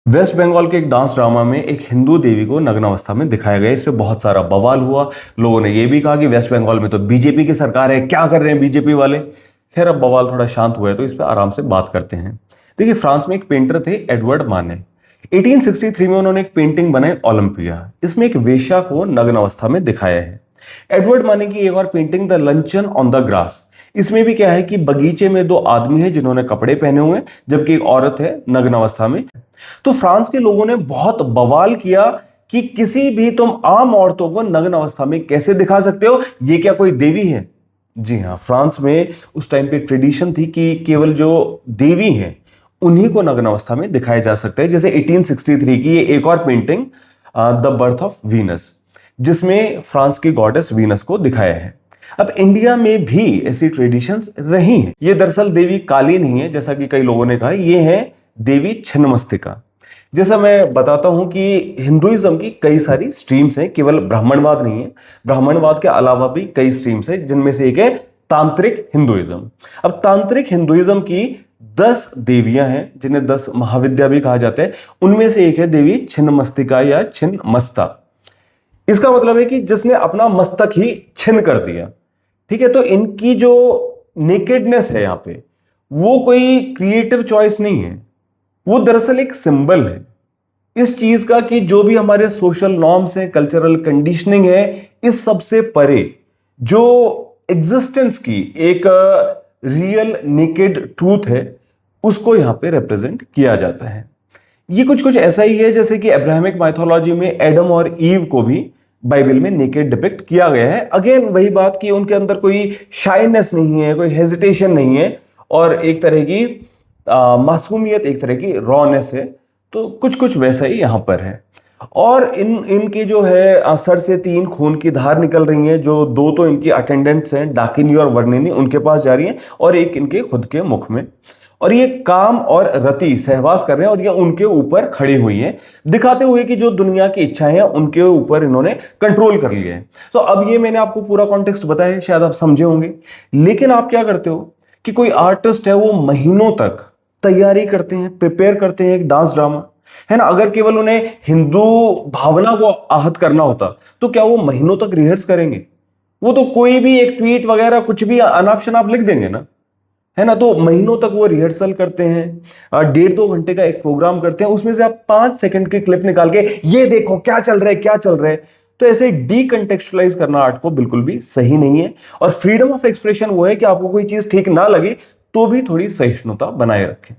Waste Bengal के एक dance drama में एक हिंदू देवी को नग्न अवस्था में दिखाया गया। इस पे बहुत सारा बवाल हुआ। लोगों ने ये भी कहा कि वेस्ट बंगाल में तो बीजेपी की सरकार है, क्या कर रहे हैं बीजेपी वाले। खैर, अब बवाल थोड़ा शांत हुआ है तो इस पे आराम से बात करते हैं। देखिए, फ्रांस में एक पेंटर थे एडवर्ड माने। 1863 में उन्होंने एक पेंटिंग बनाई ओलंपिया। इसमें एक वेश्या को नग्न अवस्था में दिखाया है। एडवर्ड माने की एक और painting the luncheon on the grass. इसमें भी क्या है कि बगीचे में दो आदमी हैं जिन्होंने कपड़े पहने हुए हैं, जबकि एक औरत है नग्न अवस्था में। तो फ्रांस के लोगों ने बहुत बवाल किया कि किसी भी तुम आम औरतों को नग्न अवस्था में कैसे दिखा सकते हो, ये क्या कोई देवी है। जी हाँ, फ्रांस में उस टाइम पे ट्रेडिशन थी कि केवल जो देवी हैं उन्हीं को नग्न अवस्था में दिखाया जा सकता है। जैसे 1863 की ये एक और painting the birth of Venus, जिसमें फ्रांस की गॉडेस वीनस को दिखाया है। अब इंडिया में भी ऐसी ट्रेडिशंस रही हैं। ये दरअसल देवी काली नहीं है जैसा कि कई लोगों ने कहा, ये है देवी छिन्नमस्तिका। जैसा मैं बताता हूं कि हिंदुइज्म की कई सारी स्ट्रीम्स हैं, केवल ब्राह्मणवाद नहीं है। ब्राह्मणवाद के अलावा भी कई स्ट्रीम्स हैं, जिनमें से एक है तांत्रिक हिंदुइज्म। अब तांत्रिक हिंदुइज्म की 10 देवियां हैं, जिन्हें 10 महाविद्या भी कहा जाता है। उनमें से एक है देवी छिन्नमस्तिका या छिन्नमस्ता। इसका मतलब है कि जिसने अपना मस्तक ही छिन्न कर दिया। ठीक है, तो इनकी जो नेकेडनेस है यहां पे, वो कोई क्रिएटिव चॉइस नहीं है, वो दरअसल एक सिंबल है इस चीज का कि जो भी हमारे सोशल नॉर्म्स हैं, कल्चरल कंडीशनिंग है, इस सबसे परे जो एग्जिस्टेंस की एक रियल नेकेड ट्रूथ है, उसको यहां पे रिप्रेजेंट किया जाता है। ये कुछ कुछ ऐसा ही है जैसे कि अब्राहमिक माइथोलॉजी में एडम और ईव को भी बाइबल में नेकेड डिपिक्ट किया गया है। अगेन वही बात कि उनके अंदर कोई शाइनेस नहीं है, कोई हेजिटेशन नहीं है, और एक तरह की मासूमियत, एक तरह की रॉनेस है। तो कुछ कुछ वैसा ही यहां पर है। और इनके जो है सर से 3 खून की धार निकल रही हैं, जो 2 तो इनकी अटेंडेंट्स हैं, डाकिनी और वर्णिनी, उनके पास जा रही हैं, और एक इनके खुद के मुख में। और ये काम और रति सहवास कर रहे हैं, और ये उनके ऊपर खड़ी हुई हैं, दिखाते हुए कि जो दुनिया की इच्छाएं हैं उनके ऊपर इन्होंने कंट्रोल कर लिया है। तो अब ये मैंने आपको पूरा कॉन्टेक्स्ट बताया है, शायद आप समझे होंगे। लेकिन आप क्या करते हो कि कोई आर्टिस्ट है, वो महीनों तक तैयारी करते हैं, प्रिपेयर करते हैं एक डांस ड्रामा, है ना। अगर केवल उन्हें हिंदू भावना को आहत करना होता तो क्या वो महीनों तक रिहर्स करेंगे? वो तो कोई भी एक ट्वीट वगैरह कुछ भी अनाप शनाप लिख देंगे ना, है ना। तो महीनों तक वो रिहर्सल करते हैं, 1.5-2 घंटे का एक प्रोग्राम करते हैं, उसमें से आप 5 सेकंड की क्लिप निकाल के ये देखो क्या चल रहा है, क्या चल रहा है। तो ऐसे डीकंटेक्चुअलाइज करना आर्ट को बिल्कुल भी सही नहीं है। और फ्रीडम ऑफ एक्सप्रेशन वो है कि आपको कोई चीज ठीक ना लगे तो भी थोड़ी सहिष्णुता बनाए रखें।